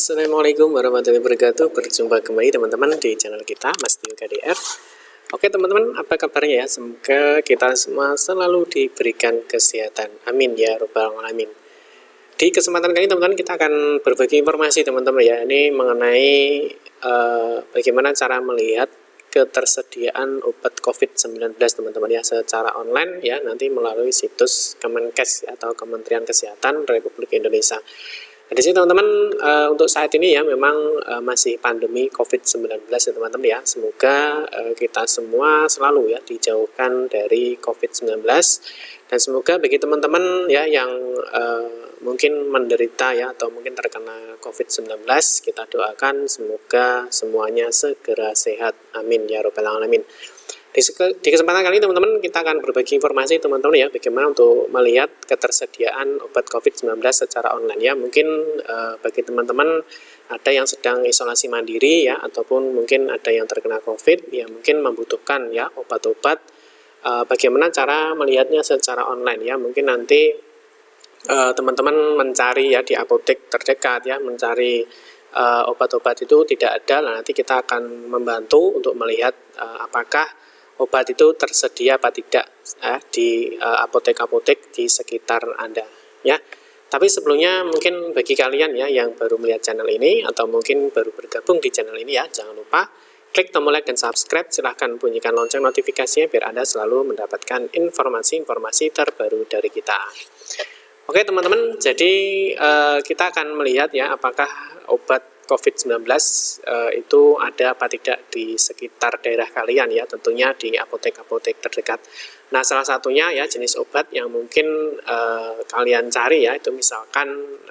Assalamualaikum warahmatullahi wabarakatuh. Berjumpa kembali teman-teman di channel kita Mas Tio KDR. Oke teman-teman, apa kabarnya ya? Semoga kita semua selalu diberikan kesehatan. Amin ya robbal alamin. Di kesempatan kali ini teman-teman kita akan berbagi informasi teman-teman ya. Ini mengenai bagaimana cara melihat ketersediaan obat COVID-19 teman-teman ya secara online ya, nanti melalui situs Kemenkes atau Kementerian Kesehatan Republik Indonesia. Nah, di sini teman-teman untuk saat ini ya memang masih pandemi COVID-19 ya teman-teman ya. Semoga kita semua selalu ya dijauhkan dari COVID-19, dan semoga bagi teman-teman ya yang mungkin menderita ya atau mungkin terkena COVID-19, kita doakan semoga semuanya segera sehat. Amin ya robbal alamin. Di kesempatan kali ini teman-teman kita akan berbagi informasi teman-teman ya bagaimana untuk melihat ketersediaan obat COVID-19 secara online ya. Mungkin bagi teman-teman ada yang sedang isolasi mandiri ya, ataupun mungkin ada yang terkena COVID ya, mungkin membutuhkan ya obat-obat. Bagaimana cara melihatnya secara online ya, mungkin nanti teman-teman mencari ya di apotek terdekat ya, mencari obat-obat itu tidak ada. Nah, nanti kita akan membantu untuk melihat apakah obat itu tersedia apa tidak di apotek-apotek di sekitar Anda ya. Tapi sebelumnya mungkin bagi kalian ya yang baru melihat channel ini atau mungkin baru bergabung di channel ini ya, jangan lupa klik tombol like dan subscribe, silahkan bunyikan lonceng notifikasinya biar Anda selalu mendapatkan informasi-informasi terbaru dari kita. Oke teman-teman, jadi kita akan melihat ya apakah obat COVID-19 itu ada apa tidak di sekitar daerah kalian ya, tentunya di apotek-apotek terdekat. Nah, salah satunya ya jenis obat yang mungkin kalian cari ya, itu misalkan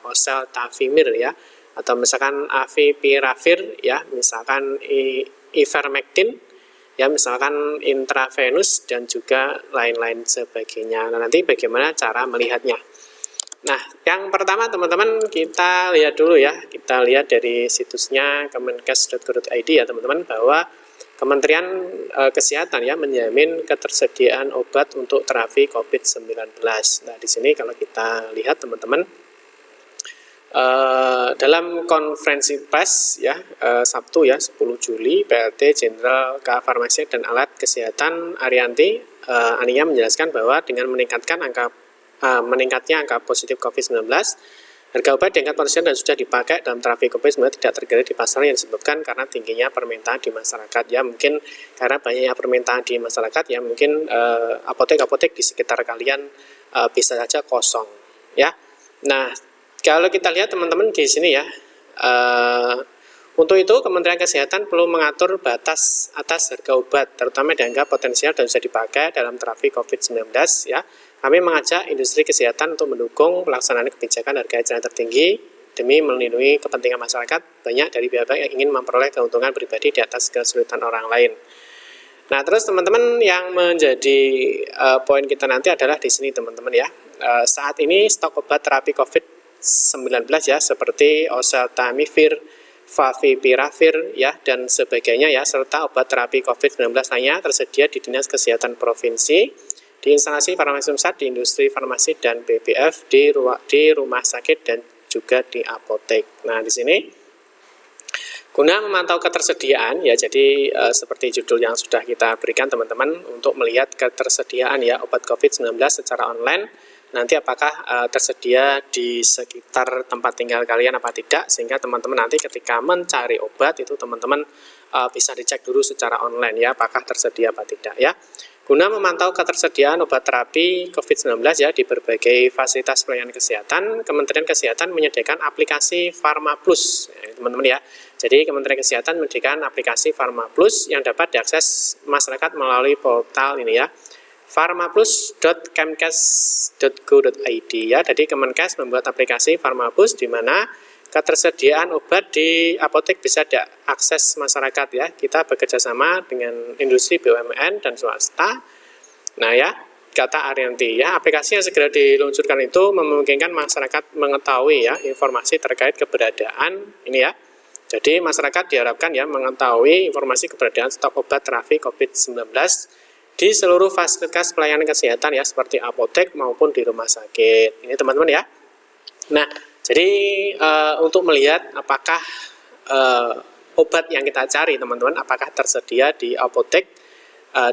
oseltamivir ya, atau misalkan avipiravir ya, misalkan ivermectin ya, misalkan intravenous dan juga lain-lain sebagainya. Nah, nanti bagaimana cara melihatnya? Nah, yang pertama teman-teman kita lihat dulu ya, kita lihat dari situsnya kemenkes.go.id ya teman-teman, bahwa Kementerian Kesehatan ya menjamin ketersediaan obat untuk terapi COVID-19. Nah, di sini kalau kita lihat teman-teman, dalam konferensi pers ya Sabtu ya 10 Juli, PLT Jenderal K Farmasi dan Alat Kesehatan Arianti Ania menjelaskan bahwa dengan meningkatnya angka positif COVID-19, harga obat diangkat konsisten dan sudah dipakai dalam terapi COVID-19 tidak tergali di pasaran yang disebabkan karena tingginya permintaan di masyarakat ya. Mungkin karena banyaknya permintaan di masyarakat ya, mungkin apotek-apotek di sekitar kalian bisa saja kosong ya. Nah, kalau kita lihat teman-teman di sini ya, untuk itu Kementerian Kesehatan perlu mengatur batas atas harga obat, terutama dianggap potensial dan bisa dipakai dalam terapi COVID-19 ya. Kami mengajak industri kesehatan untuk mendukung pelaksanaan kebijakan harga eceran tertinggi demi melindungi kepentingan masyarakat. Banyak dari pihak-pihak yang ingin memperoleh keuntungan pribadi di atas kesulitan orang lain. Nah, terus teman-teman yang menjadi poin kita nanti adalah di sini teman-teman ya. Saat ini stok obat terapi COVID-19 ya seperti oseltamivir, favipiravir ya dan sebagainya ya, serta obat terapi COVID-19 lainnya tersedia di Dinas Kesehatan Provinsi, di instalasi farmasi pusat, di industri farmasi dan BPF, di rumah sakit dan juga di apotek. Nah, di sini guna memantau ketersediaan ya, jadi seperti judul yang sudah kita berikan teman-teman, untuk melihat ketersediaan ya obat COVID-19 secara online, nanti apakah tersedia di sekitar tempat tinggal kalian apa tidak, sehingga teman-teman nanti ketika mencari obat itu teman-teman bisa dicek dulu secara online ya apakah tersedia apa tidak ya. Guna memantau ketersediaan obat terapi COVID-19 ya di berbagai fasilitas pelayanan kesehatan, Kementerian Kesehatan menyediakan aplikasi Pharma Plus ya, teman-teman ya. Jadi Kementerian Kesehatan menyediakan aplikasi Pharma Plus yang dapat diakses masyarakat melalui portal ini ya, pharmaplus.kemkes.go.id ya. Jadi Kemenkes membuat aplikasi Pharma Plus di mana ketersediaan obat di apotek bisa diakses masyarakat ya. Kita bekerja sama dengan industri BUMN dan swasta. Nah ya, kata Arianti ya, aplikasi yang segera diluncurkan itu memungkinkan masyarakat mengetahui ya informasi terkait keberadaan ini ya. Jadi masyarakat diharapkan ya mengetahui informasi keberadaan stok obat terapi COVID-19 di seluruh fasilitas pelayanan kesehatan ya, seperti apotek maupun di rumah sakit. Ini teman-teman ya. Nah, Jadi untuk melihat apakah obat yang kita cari teman-teman apakah tersedia di apotek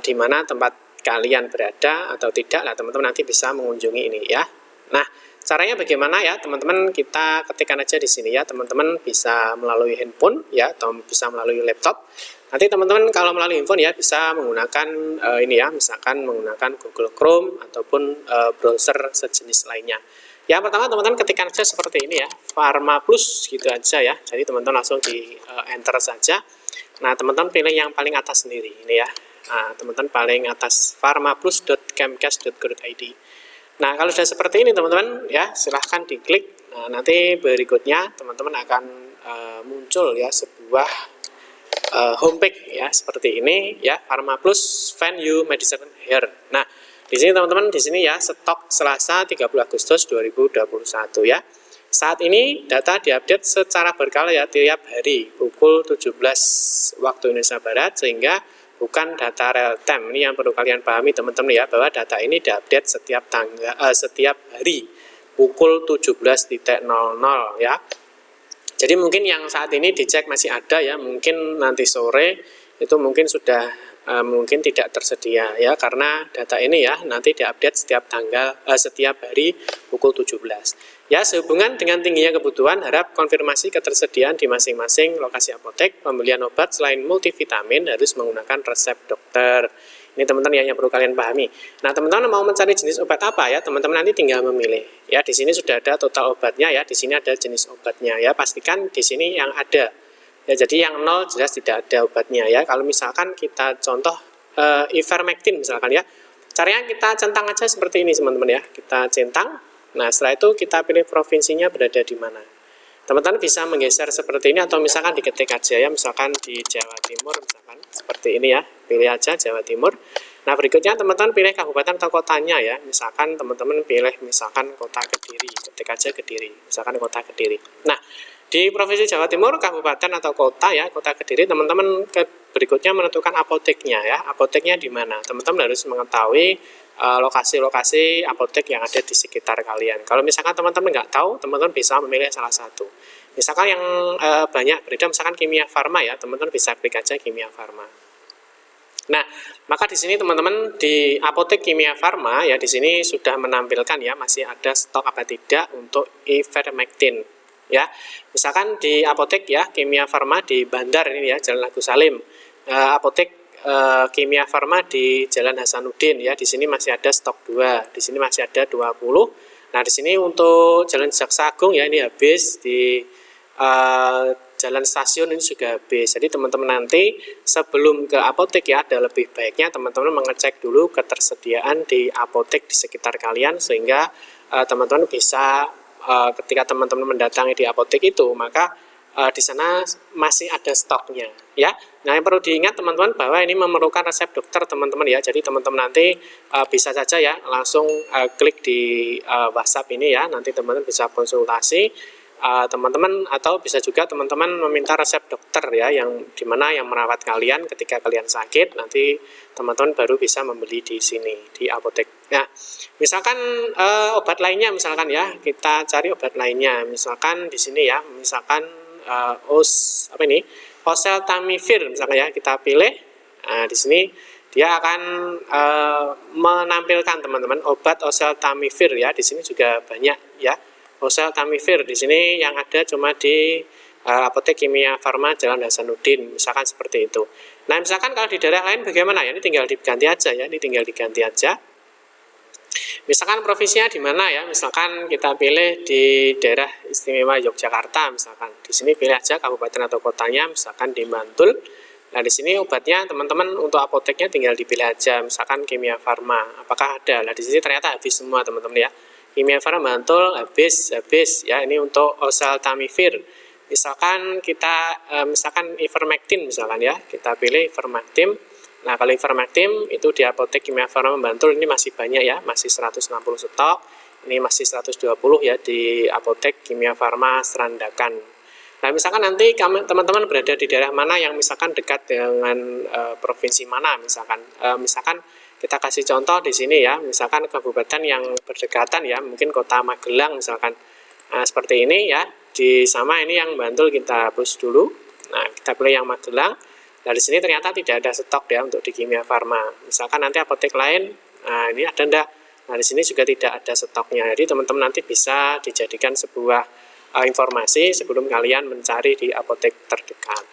di mana tempat kalian berada atau tidak, lah teman-teman nanti bisa mengunjungi ini ya. Nah, caranya bagaimana ya teman-teman, kita ketikkan aja di sini ya, teman-teman bisa melalui handphone ya atau bisa melalui laptop. Nanti teman-teman kalau melalui handphone ya bisa menggunakan ini ya, misalkan menggunakan Google Chrome ataupun browser sejenis lainnya. Yang pertama teman-teman ketikkan aja seperti ini ya, Pharma Plus gitu aja ya. Jadi teman-teman langsung di enter saja. Nah, teman-teman pilih yang paling atas sendiri ini ya. Nah, teman-teman paling atas pharmaplus.kemkes.go.id. Nah, kalau sudah seperti ini teman-teman ya, silahkan diklik. Nah, nanti berikutnya teman-teman akan muncul ya sebuah homepage ya seperti ini ya, Pharma Plus Value Medicine Here. Nah, di sini teman-teman, di sini ya stok Selasa 30 Agustus 2021 ya. Saat ini data diupdate secara berkala ya tiap hari pukul 17 waktu Indonesia Barat, sehingga bukan data real time. Ini yang perlu kalian pahami teman-teman ya, bahwa data ini diupdate setiap setiap hari pukul 17.00 ya. Jadi mungkin yang saat ini dicek masih ada ya, mungkin nanti sore itu mungkin sudah mungkin tidak tersedia ya, karena data ini ya nanti diupdate setiap setiap hari pukul 17. Ya, sehubungan dengan tingginya kebutuhan, harap konfirmasi ketersediaan di masing-masing lokasi apotek. Pembelian obat selain multivitamin harus menggunakan resep dokter. Ini teman-teman yang perlu kalian pahami. Nah, teman-teman mau mencari jenis obat apa ya, teman-teman nanti tinggal memilih. Ya, di sini sudah ada total obatnya ya, di sini ada jenis obatnya ya. Pastikan di sini yang ada. Ya, jadi yang 0 jelas tidak ada obatnya ya. Kalau misalkan kita contoh ivermectin misalkan ya, caranya kita centang aja seperti ini teman-teman ya. Kita centang. Nah, setelah itu kita pilih provinsinya berada di mana. Teman-teman bisa menggeser seperti ini atau misalkan diketik aja ya, misalkan di Jawa Timur misalkan seperti ini ya, pilih aja Jawa Timur. Nah, berikutnya teman-teman pilih kabupaten atau kotanya ya, misalkan teman-teman pilih misalkan kota Kediri, ketik aja Kediri, misalkan kota Kediri. Nah, di Provinsi Jawa Timur, kabupaten atau kota ya, kota Kediri, teman-teman berikutnya menentukan apoteknya ya, apoteknya di mana. Teman-teman harus mengetahui lokasi-lokasi apotek yang ada di sekitar kalian. Kalau misalkan teman-teman nggak tahu, teman-teman bisa memilih salah satu. Misalkan yang banyak beredar, misalkan Kimia Farma ya, teman-teman bisa klik aja Kimia Farma. Nah, maka di sini teman-teman di apotek Kimia Farma ya, di sini sudah menampilkan ya masih ada stok apa tidak untuk ivermectin ya. Misalkan di apotek ya Kimia Farma di Bandar ini ya, Jalan Agus Salim. Apotek Kimia Farma di Jalan Hasanuddin ya, di sini masih ada stok 2, di sini masih ada 20. Nah, di sini untuk Jalan Jaksa Agung ya, ini habis, di Jalan Stasiun ini juga habis. Jadi teman-teman nanti sebelum ke apotek ya, ada lebih baiknya teman-teman mengecek dulu ketersediaan di apotek di sekitar kalian, sehingga teman-teman bisa ketika teman-teman mendatangi di apotek itu, maka di sana masih ada stoknya ya. Nah, yang perlu diingat teman-teman bahwa ini memerlukan resep dokter teman-teman ya. Jadi teman-teman nanti bisa saja ya langsung klik di WhatsApp ini ya. Nanti teman-teman bisa konsultasi teman-teman, atau bisa juga teman-teman meminta resep dokter ya, yang dimana yang merawat kalian ketika kalian sakit. Nanti teman-teman baru bisa membeli di sini di apotek. Nah, misalkan obat lainnya misalkan ya, kita cari obat lainnya. Misalkan di sini ya, misalkan oseltamivir misalkan ya, kita pilih. Nah, di sini dia akan menampilkan teman-teman obat oseltamivir ya. Di sini juga banyak ya. Oseltamivir di sini yang ada cuma di apotek Kimia Farma Jalan Hasanuddin misalkan seperti itu. Nah, misalkan kalau di daerah lain bagaimana ya, ini tinggal diganti aja ya, ini tinggal diganti aja. Misalkan provinsinya di mana ya, misalkan kita pilih di daerah istimewa Yogyakarta misalkan. Di sini pilih aja kabupaten atau kotanya, misalkan di Bantul. Nah, di sini obatnya teman-teman untuk apoteknya tinggal dipilih aja, misalkan Kimia Farma. Apakah ada? Nah, di sini ternyata habis semua teman-teman ya. Kimia Farma Bantul habis ya, ini untuk oseltamivir. Misalkan kita misalkan ivermectin misalkan ya, kita pilih ivermectin. Nah, kalau ivermectin itu di apotek Kimia Farma Bantul ini masih banyak ya, masih 160 stok. Ini masih 120 ya di apotek Kimia Farma Serandakan. Nah, misalkan nanti teman-teman berada di daerah mana yang misalkan dekat dengan provinsi mana misalkan. Misalkan kita kasih contoh di sini ya, misalkan kabupaten yang berdekatan ya, mungkin kota Magelang misalkan. Nah, seperti ini ya. Sama ini yang Bantul kita hapus dulu. Nah, kita pilih yang Magelang. Dari sini ternyata tidak ada stok ya untuk di Kimia Farma. Misalkan nanti apotek lain, nah ini ada enggak? Nah, di sini juga tidak ada stoknya. Jadi teman-teman nanti bisa dijadikan sebuah informasi sebelum kalian mencari di apotek terdekat.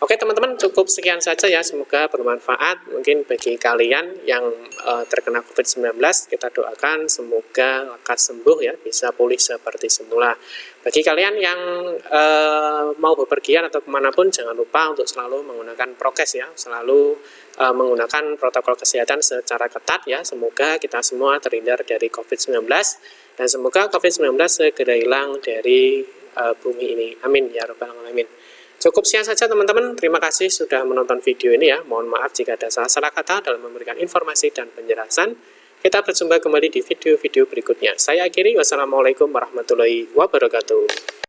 Oke teman-teman, cukup sekian saja ya, semoga bermanfaat. Mungkin bagi kalian yang terkena COVID-19, kita doakan semoga lekas sembuh ya, bisa pulih seperti semula. Bagi kalian yang mau bepergian atau kemanapun, jangan lupa untuk selalu menggunakan prokes ya, selalu menggunakan protokol kesehatan secara ketat ya. Semoga kita semua terhindar dari COVID-19, dan semoga COVID-19 segera hilang dari bumi ini. Amin ya rabbal alamin. Cukup sekian saja teman-teman, terima kasih sudah menonton video ini ya. Mohon maaf jika ada salah-salah kata dalam memberikan informasi dan penjelasan. Kita berjumpa kembali di video-video berikutnya. Saya akhiri, wassalamualaikum warahmatullahi wabarakatuh.